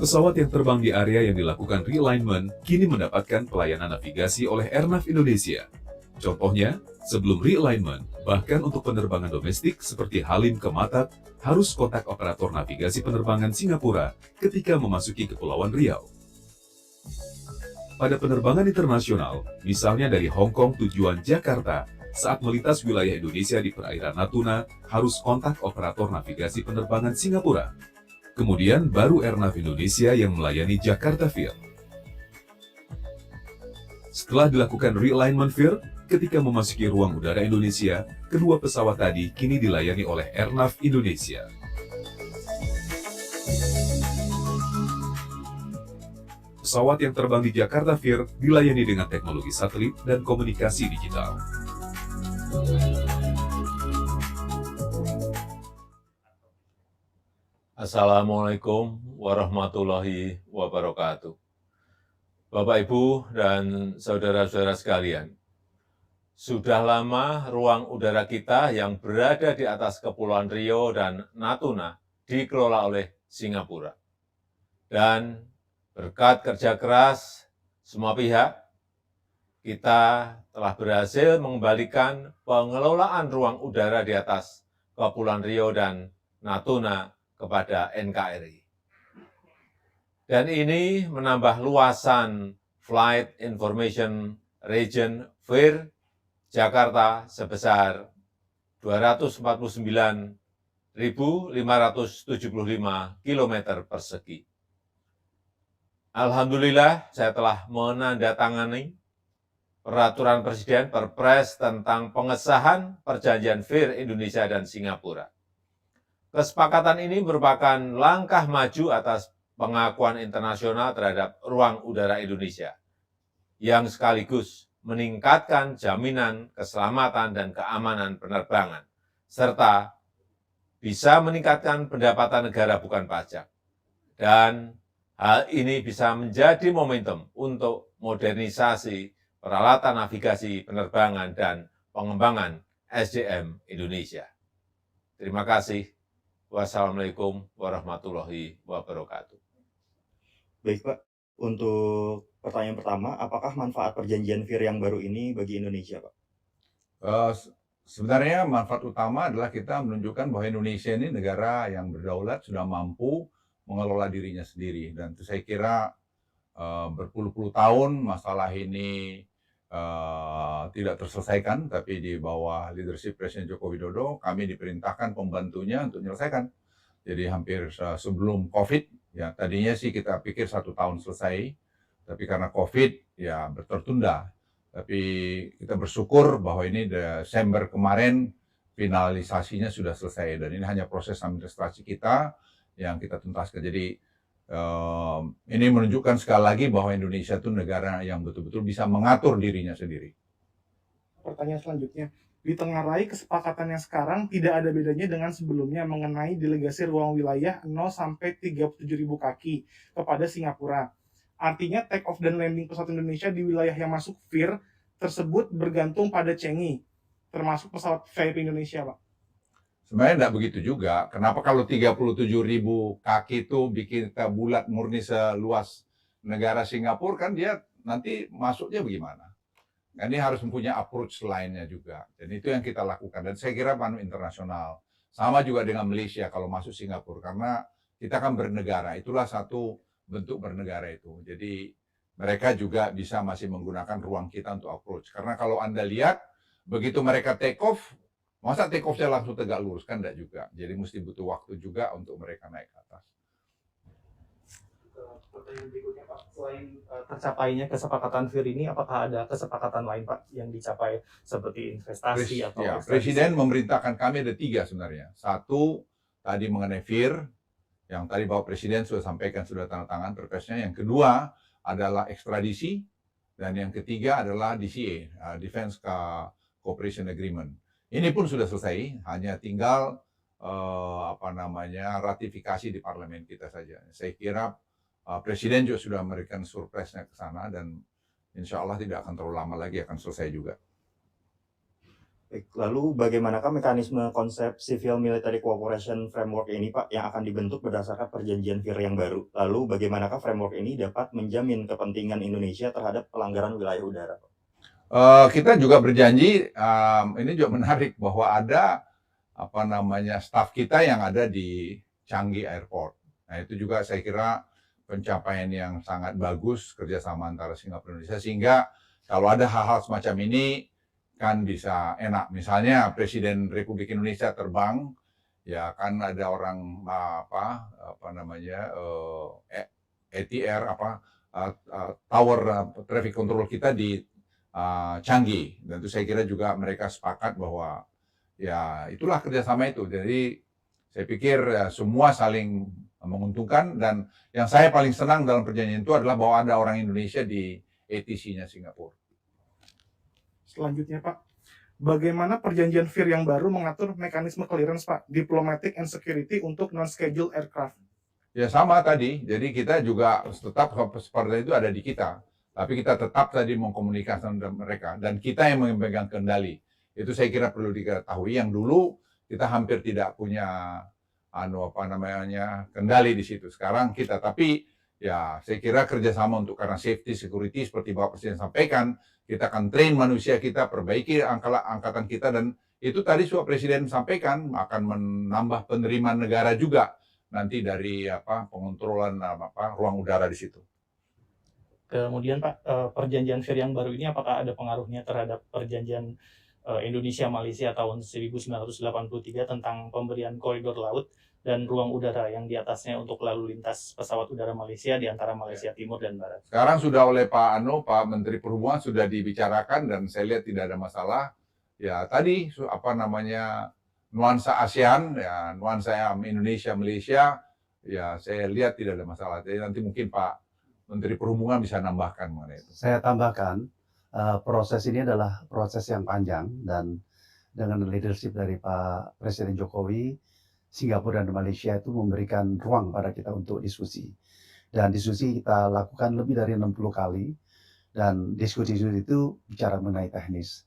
Pesawat yang terbang di area yang dilakukan realignment kini mendapatkan pelayanan navigasi oleh Airnav Indonesia. Contohnya, sebelum realignment, bahkan untuk penerbangan domestik seperti Halim ke Matat, harus kontak operator navigasi penerbangan Singapura ketika memasuki Kepulauan Riau. Pada penerbangan internasional, misalnya dari Hong Kong tujuan Jakarta, saat melintas wilayah Indonesia di perairan Natuna, harus kontak operator navigasi penerbangan Singapura. Kemudian baru Airnav Indonesia yang melayani Jakarta Vir. Setelah dilakukan realignment Vir, ketika memasuki ruang udara Indonesia, kedua pesawat tadi kini dilayani oleh Airnav Indonesia. Pesawat yang terbang di Jakarta Vir dilayani dengan teknologi satelit dan komunikasi digital. Assalamualaikum warahmatullahi wabarakatuh. Bapak, Ibu, dan saudara-saudara sekalian, sudah lama ruang udara kita yang berada di atas Kepulauan Riau dan Natuna dikelola oleh Singapura. Dan berkat kerja keras semua pihak, kita telah berhasil mengembalikan pengelolaan ruang udara di atas Kepulauan Riau dan Natuna kepada NKRI. Dan ini menambah luasan Flight Information Region VIR Jakarta sebesar 249.575 km persegi. Alhamdulillah, saya telah menandatangani Peraturan Presiden Perpres tentang pengesahan Perjanjian VIR Indonesia dan Singapura. Kesepakatan ini merupakan langkah maju atas pengakuan internasional terhadap ruang udara Indonesia, yang sekaligus meningkatkan jaminan keselamatan dan keamanan penerbangan, serta bisa meningkatkan pendapatan negara bukan pajak. Dan hal ini bisa menjadi momentum untuk modernisasi peralatan navigasi penerbangan dan pengembangan SDM Indonesia. Terima kasih. Wassalamualaikum warahmatullahi wabarakatuh. Baik Pak, untuk pertanyaan pertama, apakah manfaat perjanjian VIR yang baru ini bagi Indonesia Pak? Sebenarnya manfaat utama adalah kita menunjukkan bahwa Indonesia ini negara yang berdaulat, sudah mampu mengelola dirinya sendiri. Dan itu saya kira berpuluh-puluh tahun masalah ini tidak terselesaikan, tapi di bawah leadership Presiden Joko Widodo, kami diperintahkan pembantunya untuk menyelesaikan. Jadi hampir sebelum COVID, ya tadinya sih kita pikir 1 tahun selesai, tapi karena COVID ya tertunda. Tapi kita bersyukur bahwa ini Desember kemarin finalisasinya sudah selesai, dan ini hanya proses administrasi kita yang kita tuntaskan. Jadi ini menunjukkan sekali lagi bahwa Indonesia itu negara yang betul-betul bisa mengatur dirinya sendiri. Pertanyaan selanjutnya, ditengarai kesepakatan yang sekarang tidak ada bedanya dengan sebelumnya mengenai delegasi ruang wilayah 0 sampai 37.000 kaki kepada Singapura. Artinya take off dan landing pesawat Indonesia di wilayah yang masuk VIR tersebut bergantung pada CENGI, termasuk pesawat VIP Indonesia, Pak. Sebenarnya tidak begitu juga. Kenapa kalau 37.000 kaki itu bikin kita bulat murni seluas negara Singapura, kan dia nanti masuknya bagaimana? Kan dia harus mempunyai approach lainnya juga. Dan itu yang kita lakukan. Dan saya kira panu internasional. Sama juga dengan Malaysia kalau masuk Singapura. Karena kita kan bernegara. Itulah satu bentuk bernegara itu. Jadi mereka juga bisa masih menggunakan ruang kita untuk approach. Karena kalau Anda lihat, begitu mereka take off, masa take off-nya langsung tegak lurus? Kan enggak juga. Jadi mesti butuh waktu juga untuk mereka naik ke atas. Pertanyaan berikutnya Pak, selain tercapainya kesepakatan VIR ini, apakah ada kesepakatan lain Pak yang dicapai seperti investasi atau ya, Presiden memerintahkan kami ada 3 sebenarnya. 1, tadi mengenai VIR, yang tadi Bapak Presiden sudah sampaikan, sudah tanda tangan perpresnya. Yang kedua adalah ekstradisi, dan yang ketiga adalah DCA, Defense Cooperation Agreement. Ini pun sudah selesai, hanya tinggal ratifikasi di parlemen kita saja. Saya kira Presiden juga sudah memberikan surprise-nya ke sana, dan insya Allah tidak akan terlalu lama lagi akan selesai juga. Baik, lalu bagaimanakah mekanisme konsep Civil Military Cooperation Framework ini, Pak, yang akan dibentuk berdasarkan perjanjian VIR yang baru? Lalu bagaimanakah framework ini dapat menjamin kepentingan Indonesia terhadap pelanggaran wilayah udara, Pak? Kita juga berjanji, ini juga menarik bahwa ada staf kita yang ada di Changi Airport. Nah, itu juga saya kira pencapaian yang sangat bagus kerjasama antara Singapura dan Indonesia, sehingga kalau ada hal-hal semacam ini kan bisa enak. Misalnya Presiden Republik Indonesia terbang, ya kan ada orang ATR tower traffic control kita di Changi, dan itu saya kira juga mereka sepakat bahwa ya itulah kerjasama itu. Jadi saya pikir ya, semua saling menguntungkan, dan yang saya paling senang dalam perjanjian itu adalah bahwa ada orang Indonesia di ATC-nya Singapura. Selanjutnya, Pak, bagaimana perjanjian VIR yang baru mengatur mekanisme clearance, Pak, diplomatic and security untuk non-scheduled aircraft? Ya sama tadi, jadi kita juga tetap seperti itu ada di kita, tapi kita tetap tadi mengkomunikasikan dengan mereka, dan kita yang memegang kendali. Itu saya kira perlu diketahui, yang dulu kita hampir tidak punya kendali di situ. Sekarang kita, tapi ya saya kira kerjasama untuk karena safety, security seperti Bapak Presiden sampaikan, kita akan train manusia kita, perbaiki angkatan kita, dan itu tadi sudah Presiden sampaikan akan menambah penerimaan negara juga nanti dari pengontrolan ruang udara di situ. Kemudian Pak, perjanjian VIR yang baru ini apakah ada pengaruhnya terhadap perjanjian Indonesia-Malaysia tahun 1983 tentang pemberian koridor laut dan ruang udara yang di atasnya untuk lalu lintas pesawat udara Malaysia di antara Malaysia Timur dan Barat? Sekarang sudah oleh Pak Menteri Perhubungan sudah dibicarakan, dan saya lihat tidak ada masalah. Ya tadi nuansa ASEAN, ya nuansa Indonesia Malaysia, ya saya lihat tidak ada masalah. Jadi nanti mungkin Pak Menteri Perhubungan bisa nambahkan mengenai itu. Saya tambahkan, proses ini adalah proses yang panjang, dan dengan leadership dari Pak Presiden Jokowi, Singapura dan Malaysia itu memberikan ruang pada kita untuk diskusi. Dan diskusi kita lakukan lebih dari 60 kali, dan diskusi itu bicara mengenai teknis.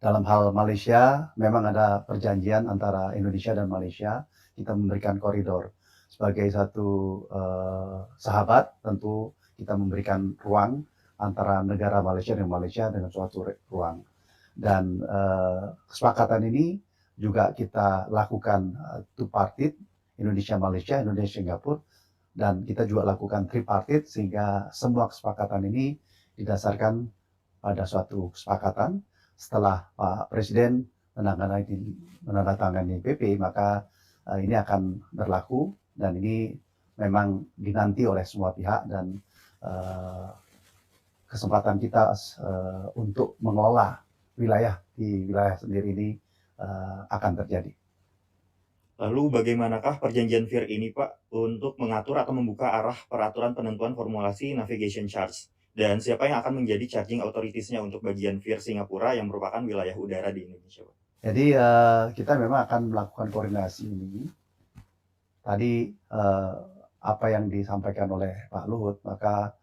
Dalam hal Malaysia, memang ada perjanjian antara Indonesia dan Malaysia, kita memberikan koridor. Sebagai satu sahabat, tentu kita memberikan ruang antara negara Malaysia dan Malaysia dengan suatu ruang. Dan kesepakatan ini juga kita lakukan two-parted, Indonesia-Malaysia, Indonesia-Singapura, dan kita juga lakukan tripartite, sehingga semua kesepakatan ini didasarkan pada suatu kesepakatan. Setelah Pak Presiden menandatangani PP, maka ini akan berlaku, dan ini memang dinanti oleh semua pihak, dan kesempatan kita untuk mengelola wilayah di wilayah sendiri ini akan terjadi. Lalu bagaimanakah perjanjian VIR ini, Pak, untuk mengatur atau membuka arah peraturan penentuan formulasi navigation charge? Dan siapa yang akan menjadi charging authorities-nya untuk bagian VIR Singapura yang merupakan wilayah udara di Indonesia, Pak? Jadi kita memang akan melakukan koordinasi ini. Tadi apa yang disampaikan oleh Pak Luhut, maka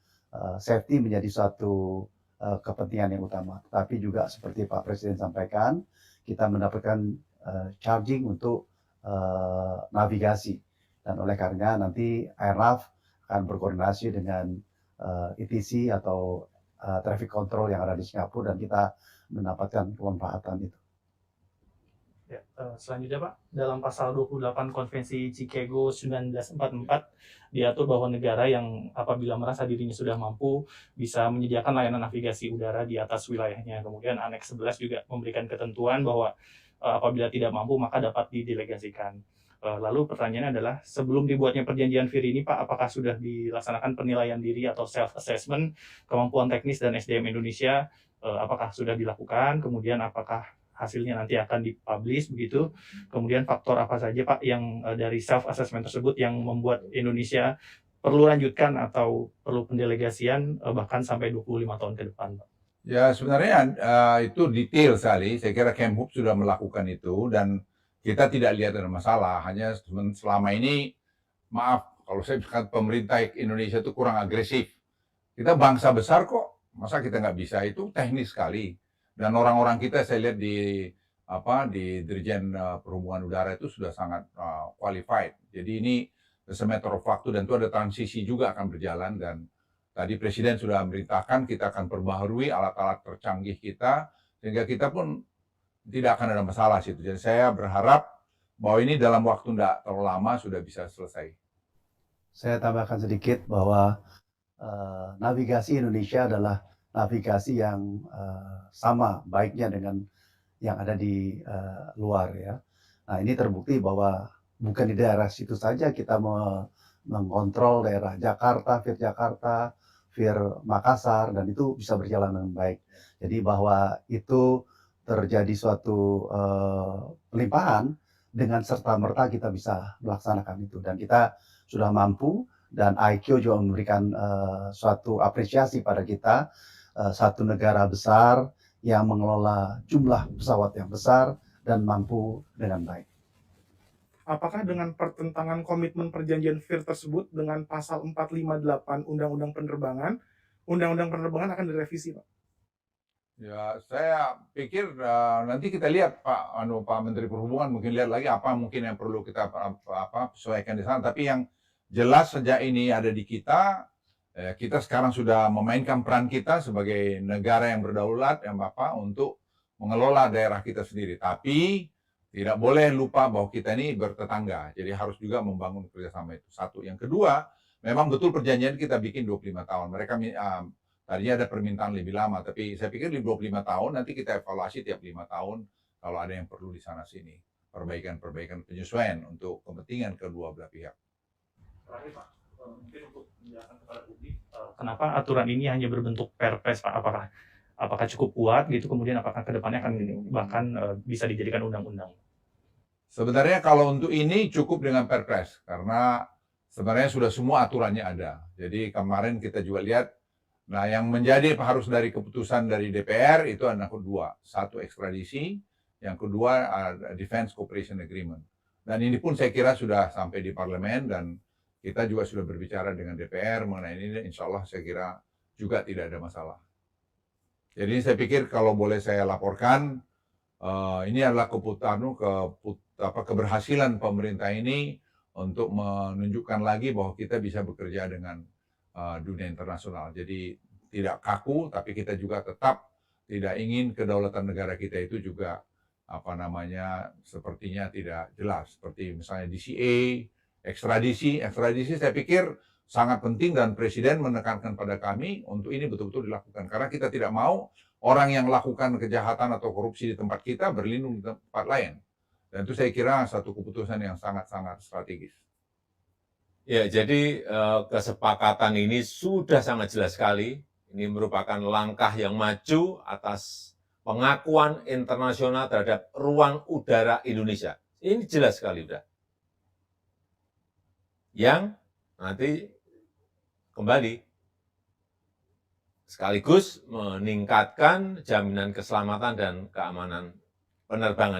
safety menjadi suatu kepentingan yang utama. Tapi juga seperti Pak Presiden sampaikan, kita mendapatkan charging untuk navigasi. Dan oleh karena nanti Airnav akan berkoordinasi dengan ETC atau traffic control yang ada di Singapura, dan kita mendapatkan kemanfaatan itu. Ya, selanjutnya Pak, dalam pasal 28 Konvensi Chicago 1944 diatur bahwa negara yang apabila merasa dirinya sudah mampu bisa menyediakan layanan navigasi udara di atas wilayahnya. Kemudian Aneks 11 juga memberikan ketentuan bahwa apabila tidak mampu maka dapat didelegasikan. Lalu pertanyaannya adalah, sebelum dibuatnya perjanjian VIR ini Pak, apakah sudah dilaksanakan penilaian diri atau self-assessment kemampuan teknis dan SDM Indonesia? Apakah sudah dilakukan? Kemudian apakah hasilnya nanti akan dipublish begitu? Kemudian faktor apa saja Pak yang dari self-assessment tersebut yang membuat Indonesia perlu lanjutkan atau perlu pendelegasian bahkan sampai 25 tahun ke depan Pak? Ya sebenarnya itu detail sekali. Saya kira Kemhub sudah melakukan itu, dan kita tidak lihat ada masalah. Hanya selama ini, maaf kalau saya bilang pemerintah Indonesia itu kurang agresif. Kita bangsa besar kok, masa kita nggak bisa? Itu teknis sekali. Dan orang-orang kita saya lihat di di Dirjen Perhubungan Udara itu sudah sangat qualified. Jadi ini matter of waktu, dan itu ada transisi juga akan berjalan, dan tadi Presiden sudah memerintahkan kita akan perbaharui alat-alat tercanggih kita sehingga kita pun tidak akan ada masalah situ. Jadi saya berharap bahwa ini dalam waktu tidak terlalu lama sudah bisa selesai. Saya tambahkan sedikit bahwa navigasi Indonesia adalah navigasi yang sama baiknya dengan yang ada di luar ya. Nah ini terbukti bahwa bukan di daerah situ saja kita mengontrol daerah Jakarta, Vir Makassar, dan itu bisa berjalan dengan baik. Jadi bahwa itu terjadi suatu pelimpahan dengan serta-merta kita bisa melaksanakan itu, dan kita sudah mampu, dan IQ juga memberikan suatu apresiasi pada kita, satu negara besar yang mengelola jumlah pesawat yang besar dan mampu dengan baik. Apakah dengan pertentangan komitmen perjanjian VIR tersebut dengan pasal 458 Undang-Undang Penerbangan akan direvisi, Pak? Ya, saya pikir nanti kita lihat Pak Menteri Perhubungan mungkin lihat lagi apa mungkin yang perlu kita sesuaikan di sana. Tapi yang jelas sejak ini ada di kita, kita sekarang sudah memainkan peran kita sebagai negara yang berdaulat, yang untuk mengelola daerah kita sendiri. Tapi tidak boleh lupa bahwa kita ini bertetangga, jadi harus juga membangun kerjasama itu. Satu. Yang kedua, memang betul perjanjian kita bikin 25 tahun. Mereka tadinya ada permintaan lebih lama, tapi saya pikir di 25 tahun nanti kita evaluasi tiap 5 tahun kalau ada yang perlu di sana-sini. Perbaikan-perbaikan penyesuaian untuk kepentingan kedua belah pihak. Terakhir Pak, mungkin untuk menjelaskan kepada publik, kenapa aturan ini hanya berbentuk perpres Pak? Apakah cukup kuat gitu, kemudian apakah kedepannya akan bahkan bisa dijadikan undang-undang? Sebenarnya kalau untuk ini cukup dengan perpres, karena sebenarnya sudah semua aturannya ada. Jadi kemarin kita juga lihat, nah yang menjadi harus dari keputusan dari DPR itu ada kedua. Satu ekstradisi, yang kedua Defense Cooperation Agreement. Dan ini pun saya kira sudah sampai di parlemen, dan kita juga sudah berbicara dengan DPR mengenai ini, insya Allah saya kira juga tidak ada masalah. Jadi saya pikir kalau boleh saya laporkan, ini adalah keberhasilan pemerintah ini untuk menunjukkan lagi bahwa kita bisa bekerja dengan dunia internasional. Jadi tidak kaku, tapi kita juga tetap tidak ingin kedaulatan negara kita itu juga sepertinya tidak jelas. Seperti misalnya DCA, ekstradisi saya pikir sangat penting, dan Presiden menekankan pada kami untuk ini betul-betul dilakukan. Karena kita tidak mau orang yang lakukan kejahatan atau korupsi di tempat kita berlindung di tempat lain. Dan itu saya kira satu keputusan yang sangat-sangat strategis. Ya, jadi kesepakatan ini sudah sangat jelas sekali. Ini merupakan langkah yang maju atas pengakuan internasional terhadap ruang udara Indonesia. Ini jelas sekali udah. Yang nanti kembali sekaligus meningkatkan jaminan keselamatan dan keamanan penerbangan.